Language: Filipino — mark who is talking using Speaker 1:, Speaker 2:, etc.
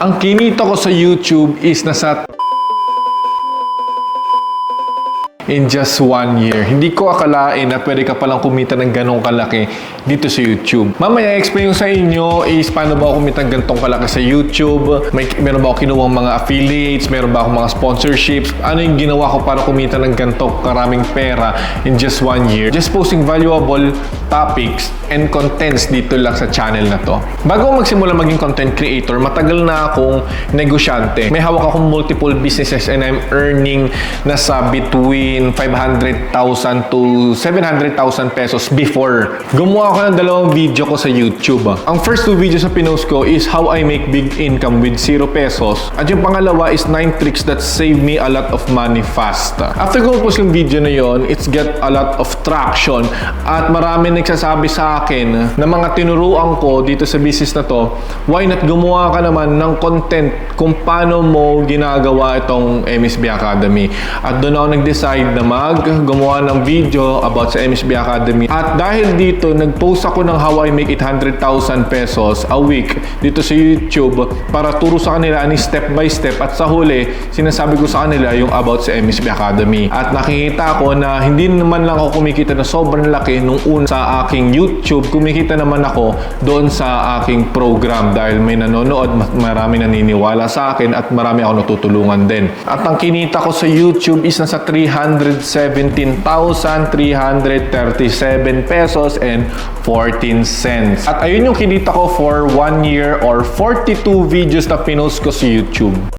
Speaker 1: Ang kinita ko sa YouTube is nasa in just 1 year. Hindi ko akalain na pwede ka palang kumita ng ganong kalaki dito sa YouTube. Mamaya, explain ko sa inyo is paano ba ako kumita ng ganitong kalaki sa YouTube. Meron ba ako kinuwang mga affiliates? Meron ba ako mga sponsorships? Ano yung ginawa ko para kumita ng ganitong karaming pera in just 1 year? Just posting valuable topics and contents dito lang sa channel na to. Bago ako magsimula maging content creator, matagal na akong negosyante. May hawak akong multiple businesses and I'm earning nasa between 500,000 to 700,000 pesos before. Gumawa ako ng dalawang video ko sa YouTube. Ang first 2 videos na pinost ko is how I make big income with 0 pesos. At yung pangalawa is 9 tricks that save me a lot of money fast. After ko post yung video na yon, it's get a lot of traction at marami nagsasabi sa akin na mga tinuruan ko dito sa business na to, why not gumawa ka naman ng content kung paano mo ginagawa itong MSB Academy. At doon ako nag-decide na gumawa ng video about sa MSB Academy. At dahil dito, nag-post ako ng how I make 800,000 pesos a week dito sa YouTube para turo sa kanila ani step by step at sa huli, sinasabi ko sa kanila yung about sa MSB Academy. At nakikita ko na hindi naman lang ako kumikita na sobrang laki nung una sa aking YouTube, kumikita naman ako doon sa aking program dahil may nanonood, marami naniniwala sa akin at marami ako natutulungan din. At ang kinita ko sa YouTube is nasa 317,337 pesos and 14 cents. At ayun yung kinita ko for 1 year or 42 videos na pinost ko sa YouTube.